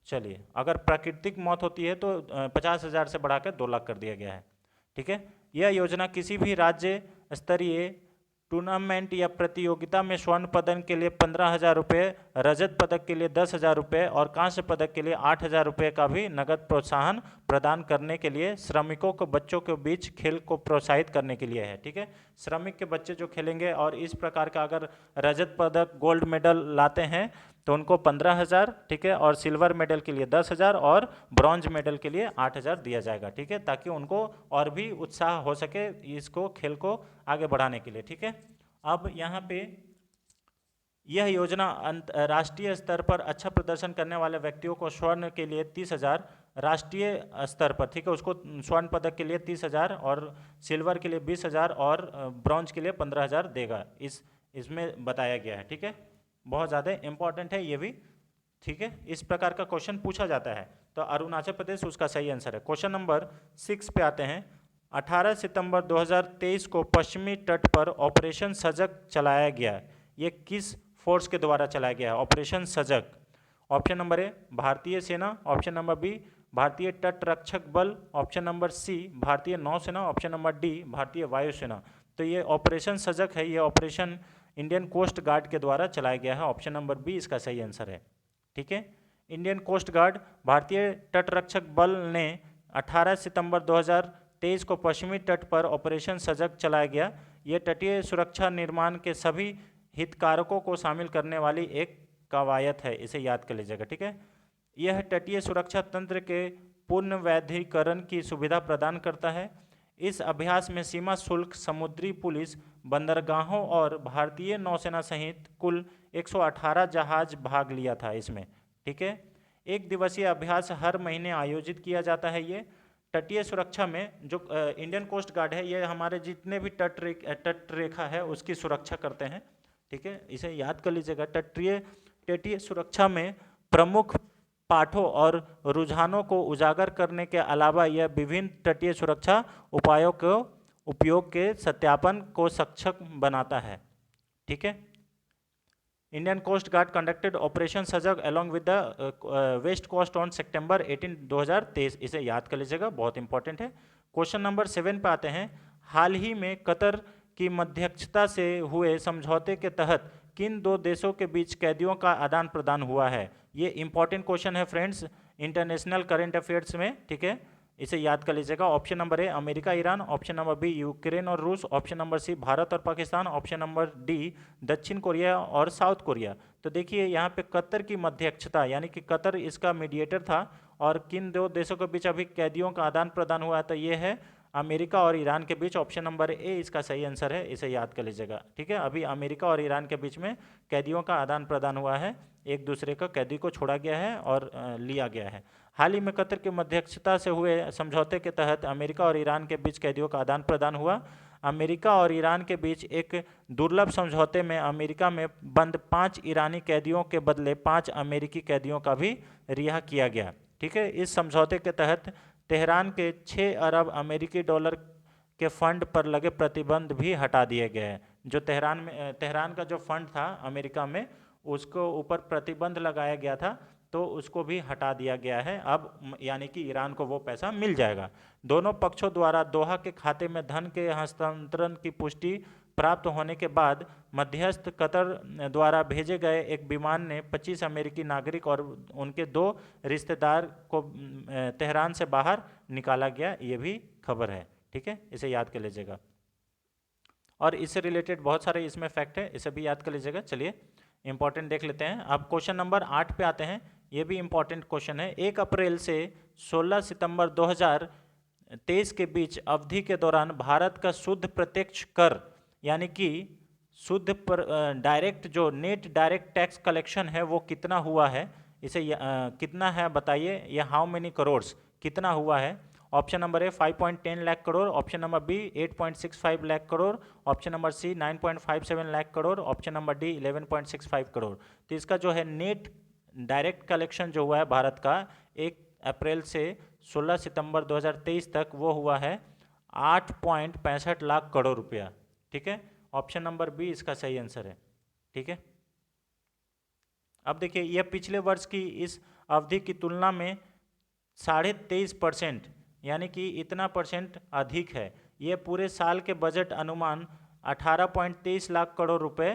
चलिए अगर प्राकृतिक मौत होती है तो 50,000 से बढ़ाकर 2 लाख कर दिया गया है, ठीक है। यह योजना किसी भी राज्य स्तरीय टूर्नामेंट या प्रतियोगिता में स्वर्ण पदक के लिए 15,000 रुपये, रजत पदक के लिए 10,000 रुपये और कांस्य पदक के लिए 8,000 रुपये का भी नगद प्रोत्साहन प्रदान करने के लिए श्रमिकों को बच्चों के बीच खेल को प्रोत्साहित करने के लिए है, ठीक है। श्रमिक के बच्चे जो खेलेंगे और इस प्रकार का अगर रजत पदक गोल्ड मेडल लाते हैं तो उनको 15,000, ठीक है, और सिल्वर मेडल के लिए 10,000 और ब्रॉन्ज मेडल के लिए 8,000 दिया जाएगा, ठीक है, ताकि उनको और भी उत्साह हो सके इसको खेल को आगे बढ़ाने के लिए, ठीक है। अब यहाँ पे यह योजना राष्ट्रीय स्तर पर अच्छा प्रदर्शन करने वाले व्यक्तियों को स्वर्ण के लिए 30,000, राष्ट्रीय स्तर पर, ठीक है, उसको स्वर्ण पदक के लिए 30,000 और सिल्वर के लिए 20,000 और ब्रॉन्ज के लिए 15,000 देगा, इसमें बताया गया है, ठीक है। बहुत ज़्यादा इंपॉर्टेंट है ये भी, ठीक है, इस प्रकार का क्वेश्चन पूछा जाता है। तो अरुणाचल प्रदेश उसका सही आंसर है। क्वेश्चन नंबर 6 पे आते हैं। 18 सितंबर 2023 को पश्चिमी तट पर ऑपरेशन सजग चलाया गया। ये किस फोर्स के द्वारा चलाया गया है ऑपरेशन सजग? ऑप्शन नंबर ए भारतीय सेना, ऑप्शन नंबर बी भारतीय तट रक्षक बल, ऑप्शन नंबर सी भारतीय नौसेना, ऑप्शन नंबर डी भारतीय वायुसेना। तो ये ऑपरेशन सजग है, ये ऑपरेशन इंडियन कोस्ट गार्ड के द्वारा चलाया गया है, ऑप्शन नंबर बी इसका सही आंसर है। ठीक है, इंडियन कोस्ट गार्ड भारतीय तट रक्षक बल ने 18 सितंबर 2023 को पश्चिमी तट पर ऑपरेशन सजग चलाया गया। ये तटीय सुरक्षा निर्माण के सभी हितधारकों को शामिल करने वाली एक कवायद है, इसे याद कर लीजिएगा। ठीक है, यह तटीय सुरक्षा तंत्र के पूर्ण वैधीकरण की सुविधा प्रदान करता है। इस अभ्यास में सीमा शुल्क, समुद्री पुलिस, बंदरगाहों और भारतीय नौसेना सहित कुल 118 जहाज भाग लिया था इसमें। ठीक है, एक दिवसीय अभ्यास हर महीने आयोजित किया जाता है। ये तटीय सुरक्षा में जो इंडियन कोस्ट गार्ड है, ये हमारे जितने भी तट रेखा है उसकी सुरक्षा करते हैं। ठीक है, इसे याद कर लीजिएगा। तटीय सुरक्षा में प्रमुख पाठों और रुझानों को उजागर करने के अलावा यह विभिन्न तटीय सुरक्षा उपायों को उपयोग के सत्यापन को सक्षम बनाता है। ठीक है, Indian coast guard conducted operation Sajag along with the west coast on सितंबर 18, 2023। इसे याद कर लीजिएगा, बहुत इंपॉर्टेंट है। क्वेश्चन नंबर 7 पे आते हैं। हाल ही में कतर की मध्यस्थता से हुए समझौते के तहत किन दो देशों के बीच कैदियों का आदान प्रदान हुआ है? ये इंपॉर्टेंट क्वेश्चन है फ्रेंड्स, इंटरनेशनल करंट अफेयर्स में। ठीक है, इसे याद कर लीजिएगा। Option number A America Iran, option number B Ukraine और रूस, ऑप्शन नंबर सी भारत और पाकिस्तान, ऑप्शन नंबर डी दक्षिण कोरिया और साउथ कोरिया। तो देखिए यहाँ पे कतर की मध्यस्थता, यानी कि कतर इसका मीडिएटर था, और किन दो देशों के बीच अभी कैदियों का आदान प्रदान हुआ है? तो ये है अमेरिका और ईरान के बीच, ऑप्शन नंबर ए इसका सही आंसर है, इसे याद कर लीजिएगा। ठीक है, अभी अमेरिका और ईरान के बीच में कैदियों का आदान प्रदान हुआ है, एक दूसरे का कैदी को छोड़ा गया है और लिया गया है। हाल ही में कतर की मध्यस्थता से हुए समझौते के तहत अमेरिका और ईरान के बीच कैदियों का आदान प्रदान हुआ। अमेरिका और ईरान के बीच एक दुर्लभ समझौते में अमेरिका में बंद 5 ईरानी कैदियों के बदले 5 अमेरिकी कैदियों का भी रिहा किया गया। ठीक है, इस समझौते के तहत तेहरान के 6 अरब अमेरिकी डॉलर के फंड पर लगे प्रतिबंध भी हटा दिए गए हैं। जो तेहरान का जो फंड था अमेरिका में, उसको ऊपर प्रतिबंध लगाया गया था, तो उसको भी हटा दिया गया है अब, यानी कि ईरान को वो पैसा मिल जाएगा। दोनों पक्षों द्वारा दोहा के खाते में धन के हस्तांतरण की पुष्टि प्राप्त होने के बाद मध्यस्थ कतर द्वारा भेजे गए एक विमान ने 25 अमेरिकी नागरिक और उनके 2 रिश्तेदार को तेहरान से बाहर निकाला गया, ये भी खबर है। ठीक है, इसे याद कर लीजिएगा। और इससे रिलेटेड बहुत सारे इसमें फैक्ट है, इसे भी याद कर लीजिएगा। चलिए इंपॉर्टेंट देख लेते हैं। अब क्वेश्चन नंबर 8 पे आते हैं। ये भी इंपॉर्टेंट क्वेश्चन है। 1 अप्रैल से 16 सितंबर 2023 के बीच अवधि के दौरान भारत का शुद्ध प्रत्यक्ष कर, यानी कि शुद्ध डायरेक्ट जो नेट डायरेक्ट टैक्स कलेक्शन है वो कितना हुआ है? इसे कितना है बताइए, या हाउ मेनी करोड्स, कितना हुआ है? Option number A 5.10 lakh crore, option number B 8.65 lakh crore, option number C 9.57 lakh crore, option number D 11.65 crore. तो इसका जो है नेट डायरेक्ट कलेक्शन जो हुआ है भारत का 1 अप्रैल से 16 सितंबर 2023 तक, वो हुआ है 8.65 लाख करोड़ रुपया। ठीक है, ऑप्शन नंबर बी इसका सही आंसर है। ठीक है, अब देखिए यह पिछले वर्ष की इस अवधि की तुलना में 23.5%, यानी कि इतना परसेंट अधिक है। ये पूरे साल के बजट अनुमान 18.23 लाख करोड़ रुपए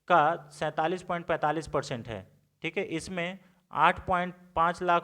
का 47.45% है। ठीक है, इसमें 8.5 लाख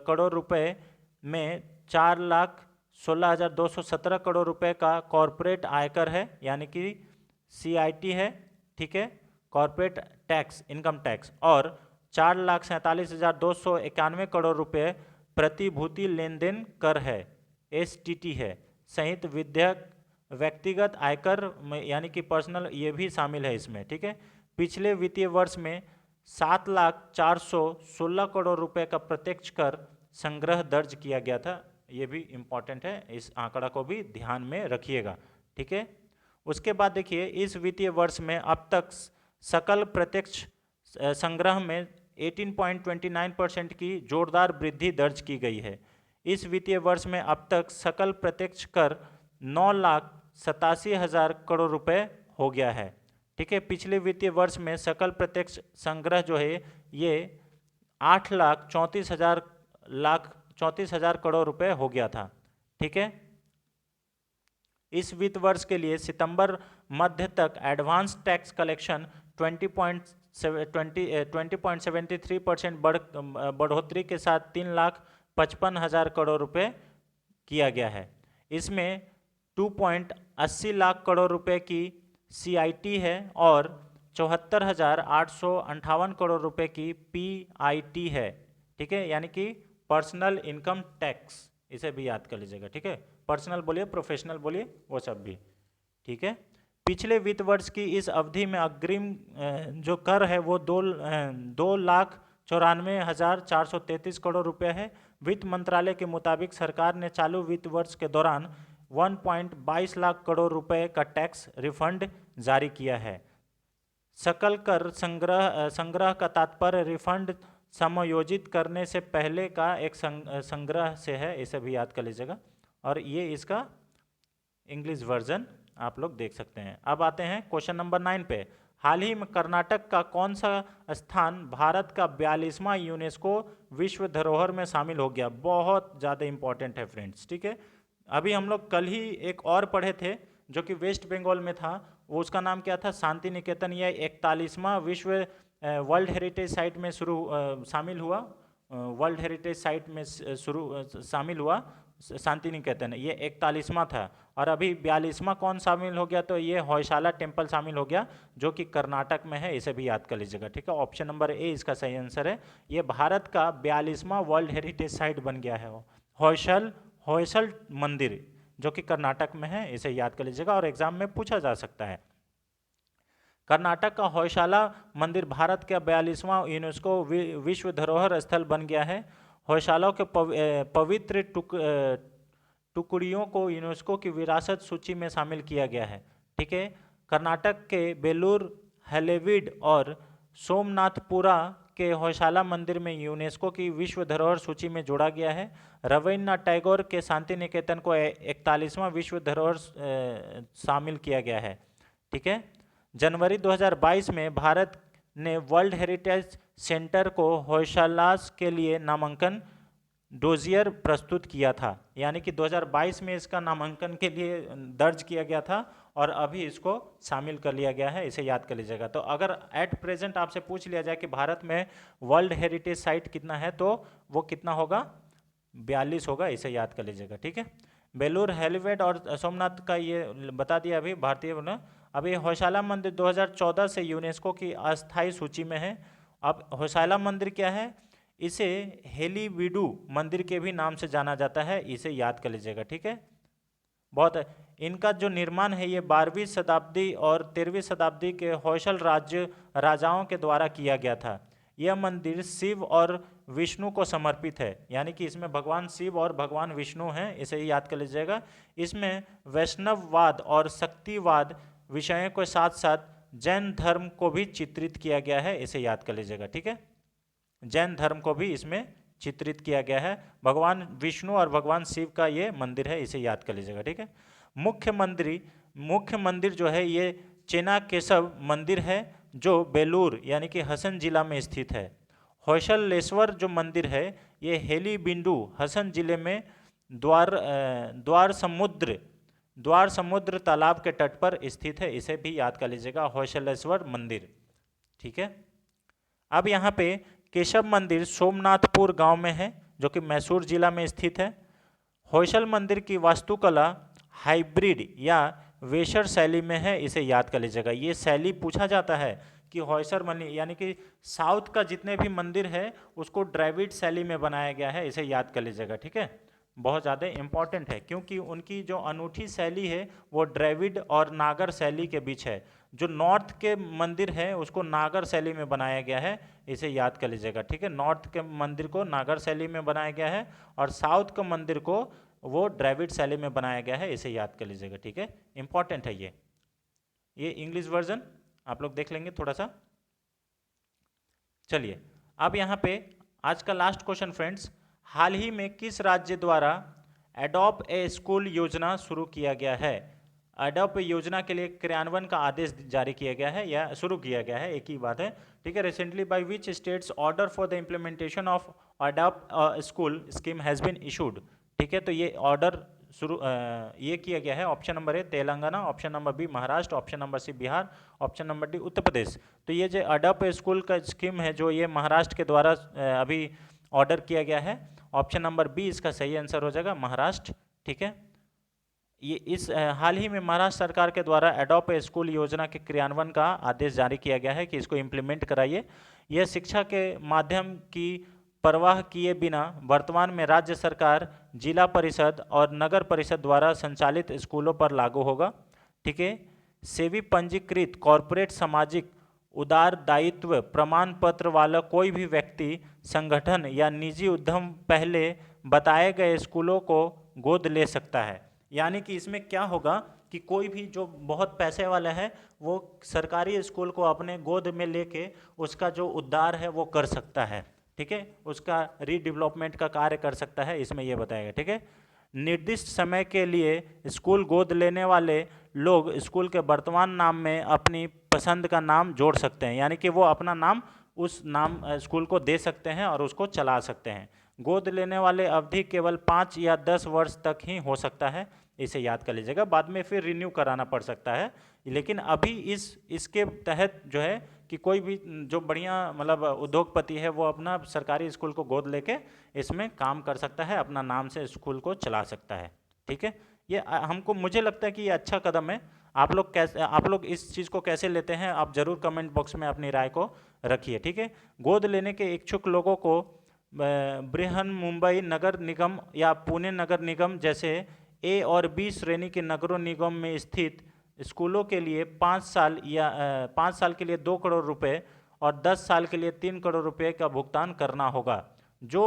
करोड़ रुपए में 4,16,217 करोड़ रुपए का कॉरपोरेट आयकर है, यानी कि CIT है। ठीक है, कॉरपोरेट टैक्स, इनकम टैक्स, और 4,47,291 करोड़ रुपए प्रतिभूति लेन देन कर है, STT है, सहित विधेयक व्यक्तिगत आयकर यानी कि पर्सनल, ये भी शामिल है इसमें। ठीक है, पिछले वित्तीय वर्ष में 7,416 करोड़ रुपए का प्रत्यक्ष कर संग्रह दर्ज किया गया था। ये भी इम्पॉर्टेंट है, इस आंकड़ा को भी ध्यान में रखिएगा। ठीक है, उसके बाद देखिए इस वित्तीय वर्ष में अब तक सकल प्रत्यक्ष संग्रह में 18.29% की जोरदार वृद्धि दर्ज की गई है। इस वित्तीय वर्ष में अब तक सकल प्रत्यक्ष कर 9,87,000 करोड़ रुपए हो गया है। ठीक है, पिछले वित्तीय वर्ष में सकल प्रत्यक्ष संग्रह जो है ये 8,34,000 34,000 करोड़ रुपए हो गया था। ठीक है, इस वित्त वर्ष के लिए सितंबर मध्य तक एडवांस टैक्स कलेक्शन 20.73% बढ़ोतरी के साथ 3,55,000 करोड़ रुपए किया गया है। इसमें 2.80 लाख करोड़ रुपए की CIT है और 74,858 करोड़ रुपए की PIT है। ठीक है, यानी कि पर्सनल इनकम टैक्स, इसे भी याद कर लीजिएगा। ठीक है, पर्सनल बोलिए, प्रोफेशनल बोलिए, वो सब भी। ठीक है, पिछले वित्त वर्ष की इस अवधि में अग्रिम जो कर है वो 2,94,433 करोड़ रुपए है। वित्त मंत्रालय के मुताबिक सरकार ने चालू वित्त वर्ष के दौरान 1.22 लाख करोड़ रुपए का टैक्स रिफंड जारी किया है। सकल कर संग्रह का तात्पर्य रिफंड समायोजित करने से पहले का एक संग्रह से है, इसे भी याद कर लीजिएगा। और ये इसका इंग्लिश वर्जन आप लोग देख सकते हैं। अब आते हैं क्वेश्चन नंबर 9 पे। हाल ही में कर्नाटक का कौन सा स्थान भारत का 42वां यूनेस्को विश्व धरोहर में शामिल हो गया? बहुत ज़्यादा इंपॉर्टेंट है फ्रेंड्स। ठीक है, अभी हम लोग कल ही एक और पढ़े थे जो कि वेस्ट बंगाल में था, वो उसका नाम क्या था? शांति निकेतन। यह 41वां विश्व वर्ल्ड हेरिटेज साइट में शामिल हुआ, वर्ल्ड हेरिटेज साइट में शामिल हुआ शांति निकेतन। ये 41वां था। और अभी 42वां कौन शामिल हो गया? तो ये होयशाला टेम्पल शामिल हो गया, जो कि कर्नाटक में है, इसे भी याद कर लीजिएगा। ठीक है, ऑप्शन नंबर ए इसका सही आंसर है। ये भारत का 42वां वर्ल्ड हेरिटेज साइट बन गया है होयसल मंदिर, जो कि कर्नाटक में है, इसे याद कर लीजिएगा और एग्जाम में पूछा जा सकता है। कर्नाटक का होयशाला मंदिर भारत का 42वां यूनेस्को विश्व धरोहर स्थल बन गया है। होयशाला के पवित्र टुकड़ियों को यूनेस्को की विरासत सूची में शामिल किया गया है। ठीक है, कर्नाटक के बेलूर हलेबीड और सोमनाथपुरा के होयशाला मंदिर में यूनेस्को की विश्व धरोहर सूची में जोड़ा गया है। रविन्द्रनाथ टैगोर के शांति निकेतन को 41वां विश्व धरोहर शामिल किया गया है। ठीक है, जनवरी 2022 में भारत ने वर्ल्ड हेरिटेज सेंटर को होयशालास के लिए नामांकन डोजियर प्रस्तुत किया था, यानी कि 2022 में इसका नामांकन के लिए दर्ज किया गया था और अभी इसको शामिल कर लिया गया है, इसे याद कर लीजिएगा। तो अगर एट प्रेजेंट आपसे पूछ लिया जाए कि भारत में वर्ल्ड हेरिटेज साइट कितना है, तो वो कितना होगा? 42 होगा, इसे याद कर लीजिएगा। ठीक है, बेलूर हेलीवेड और सोमनाथ का ये बता दिया अभी भारतीय बना। अभी होयशाला मंदिर 2014 से यूनेस्को की अस्थायी सूची में है। अब होयशाला मंदिर क्या है? इसे हेलीबीडू मंदिर के भी नाम से जाना जाता है, इसे याद कर लीजिएगा। ठीक है, बहुत इनका जो निर्माण है ये 12वीं शताब्दी और 13वीं शताब्दी के होयसल राजाओं के द्वारा किया गया था। यह मंदिर शिव और विष्णु को समर्पित है, यानी कि इसमें भगवान शिव और भगवान विष्णु हैं, इसे याद कर लीजिएगा। इसमें वैष्णववाद और शक्तिवाद विषयों के साथ साथ जैन धर्म को भी चित्रित किया गया है, इसे याद कर लीजिएगा। ठीक है, जैन धर्म को भी इसमें चित्रित किया गया है। भगवान विष्णु और भगवान शिव का ये मंदिर है, इसे याद कर लीजिएगा। ठीक है, मुख्य मंदिर जो है ये चेनाकेशव मंदिर है, जो बेलूर यानी कि हसन जिला में स्थित है। होयसलेश्वर जो मंदिर है ये हेलीबिंडू हसन जिले में द्वार समुद्र तालाब के तट पर स्थित है, इसे भी याद कर लीजिएगा, होयसलेश्वर मंदिर। ठीक है, अब यहाँ पे केशव मंदिर सोमनाथपुर गांव में है, जो कि मैसूर जिला में स्थित है। होयसल मंदिर की वास्तुकला हाइब्रिड या वेशर शैली में है, इसे याद कर लीजिएगा। ये शैली पूछा जाता है कि होयसल मंदिर यानी कि साउथ का जितने भी मंदिर है उसको द्रविड़ शैली में बनाया गया है, इसे याद कर लीजिएगा। ठीक है, बहुत ज़्यादा इंपॉर्टेंट है क्योंकि उनकी जो अनूठी शैली है वो द्रविड़ और नागर शैली के बीच है। जो नॉर्थ के मंदिर है उसको नागर शैली में बनाया गया है, इसे याद कर लीजिएगा। ठीक है, नॉर्थ के मंदिर को नागर शैली में बनाया गया है और साउथ के मंदिर को वो द्रविड़ शैली में बनाया गया है, इसे याद कर लीजिएगा। ठीक है, इंपॉर्टेंट है ये इंग्लिश वर्जन आप लोग देख लेंगे थोड़ा सा। चलिए, अब यहाँ पे आज का लास्ट क्वेश्चन फ्रेंड्स, हाल ही में किस राज्य द्वारा एडॉप्ट ए स्कूल योजना शुरू किया गया है? अडॉप्ट योजना के लिए क्रियान्वयन का आदेश जारी किया गया है या शुरू किया गया है, एक ही बात है, ठीक है। Recently by which states order for the implementation of adopt school scheme has been issued, ठीक है। तो ये ऑर्डर ये किया गया है। Option number A Telangana, option number B Maharashtra, option number C Bihar, option number D Uttar Pradesh. तो ये जो अडॉप्ट स्कूल का स्कीम है जो ये महाराष्ट्र के द्वारा अभी ऑर्डर किया गया है। ऑप्शन नंबर बी इसका सही आंसर हो जाएगा, महाराष्ट्र, ठीक है। ये इस हाल ही में महाराष्ट्र सरकार के द्वारा अडॉप्ट स्कूल योजना के क्रियान्वयन का आदेश जारी किया गया है कि इसको इम्प्लीमेंट कराइए। यह शिक्षा के माध्यम की परवाह किए बिना वर्तमान में राज्य सरकार, जिला परिषद और नगर परिषद द्वारा संचालित स्कूलों पर लागू होगा, ठीक है। सेवी पंजीकृत कॉरपोरेट सामाजिक उत्तरदायित्व प्रमाण पत्र वाला कोई भी व्यक्ति, संगठन या निजी उद्यम पहले बताए गए स्कूलों को गोद ले सकता है। यानी कि इसमें क्या होगा कि कोई भी जो बहुत पैसे वाला है वो सरकारी स्कूल को अपने गोद में लेके उसका जो उद्धार है वो कर सकता है, ठीक है, उसका रीडेवलपमेंट का कार्य कर सकता है, इसमें ये बताएगा, ठीक है। निर्दिष्ट समय के लिए स्कूल गोद लेने वाले लोग स्कूल के वर्तमान नाम में अपनी पसंद का नाम जोड़ सकते हैं, यानी कि वो अपना नाम उस नाम स्कूल को दे सकते हैं और उसको चला सकते हैं। गोद लेने वाले अवधि केवल 5 या 10 वर्ष तक ही हो सकता है, इसे याद कर लीजिएगा। बाद में फिर रिन्यू कराना पड़ सकता है, लेकिन अभी इसके तहत जो है कि कोई भी जो बढ़िया मतलब उद्योगपति है वो अपना सरकारी स्कूल को गोद लेके इसमें काम कर सकता है, अपना नाम से स्कूल को चला सकता है, ठीक है। ये मुझे लगता है कि ये अच्छा कदम है। आप लोग इस चीज़ को कैसे लेते हैं, आप ज़रूर कमेंट बॉक्स में अपनी राय को रखिए, ठीक है। गोद लेने के इच्छुक लोगों को बृहन मुंबई नगर निगम या पुणे नगर निगम जैसे ए और बी श्रेणी के नगरों निगम में स्थित स्कूलों के लिए 5 साल के लिए 2 करोड़ रुपए और 10 साल के लिए 3 करोड़ रुपए का भुगतान करना होगा। जो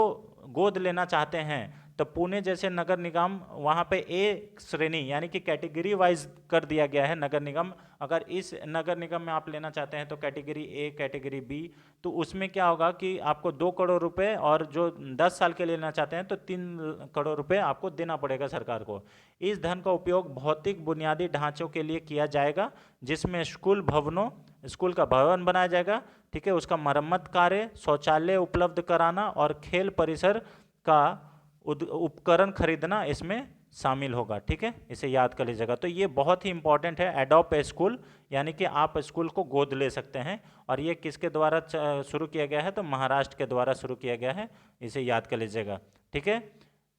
गोद लेना चाहते हैं तो पुणे जैसे नगर निगम वहाँ पे ए श्रेणी यानी कि कैटेगरी वाइज कर दिया गया है नगर निगम। अगर इस नगर निगम में आप लेना चाहते हैं तो कैटेगरी ए, कैटेगरी बी, तो उसमें क्या होगा कि आपको 2 करोड़ रुपए और जो 10 साल के लेना चाहते हैं तो 3 करोड़ रुपए आपको देना पड़ेगा सरकार को। इस धन का उपयोग भौतिक बुनियादी ढांचों के लिए किया जाएगा, जिसमें स्कूल का भवन बनाया जाएगा, ठीक है, उसका मरम्मत कार्य, शौचालय उपलब्ध कराना और खेल परिसर का उपकरण खरीदना इसमें शामिल होगा, ठीक है, इसे याद कर लीजिएगा। तो ये बहुत ही इंपॉर्टेंट है, अडॉप्ट ए स्कूल, यानी कि आप स्कूल को गोद ले सकते हैं। और ये किसके द्वारा शुरू किया गया है, तो महाराष्ट्र के द्वारा शुरू किया गया है, इसे याद कर लीजिएगा, ठीक है।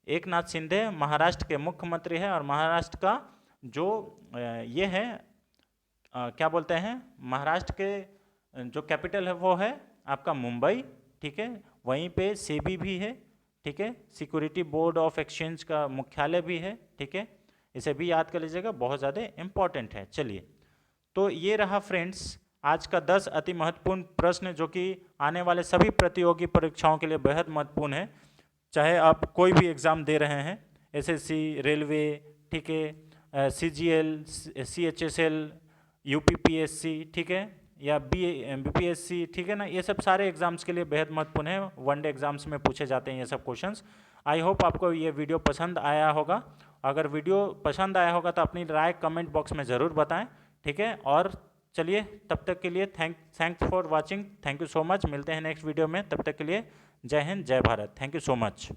एकनाथ शिंदे महाराष्ट्र के मुख्यमंत्री है और महाराष्ट्र का जो ये है क्या बोलते हैं, महाराष्ट्र के जो कैपिटल है वो है आपका मुंबई, ठीक है। वहीं पे सेबी भी है, ठीक है, सिक्योरिटी बोर्ड ऑफ एक्सचेंज का मुख्यालय भी है, ठीक है, इसे भी याद कर लीजिएगा, बहुत ज़्यादा इंपॉर्टेंट है। चलिए, तो ये रहा फ्रेंड्स आज का 10 अति महत्वपूर्ण प्रश्न जो कि आने वाले सभी प्रतियोगी परीक्षाओं के लिए बेहद महत्वपूर्ण है। चाहे आप कोई भी एग्ज़ाम दे रहे हैं, एसएससी, रेलवे, ठीक है, सीजीएल, सीएचएसएल, यूपीपीएससी, ठीक है, या बीपीएससी, ठीक है ना, ये सब सारे एग्जाम्स के लिए बेहद महत्वपूर्ण है। वनडे एग्जाम्स में पूछे जाते हैं ये सब क्वेश्चंस। आई होप आपको ये वीडियो पसंद आया होगा। अगर वीडियो पसंद आया होगा तो अपनी राय कमेंट बॉक्स में ज़रूर बताएं, ठीक है। और चलिए, तब तक के लिए thanks for watching, thank you so much. मिलते हैं नेक्स्ट वीडियो में, तब तक के लिए जय हिंद, जय Bharat, thank you so much.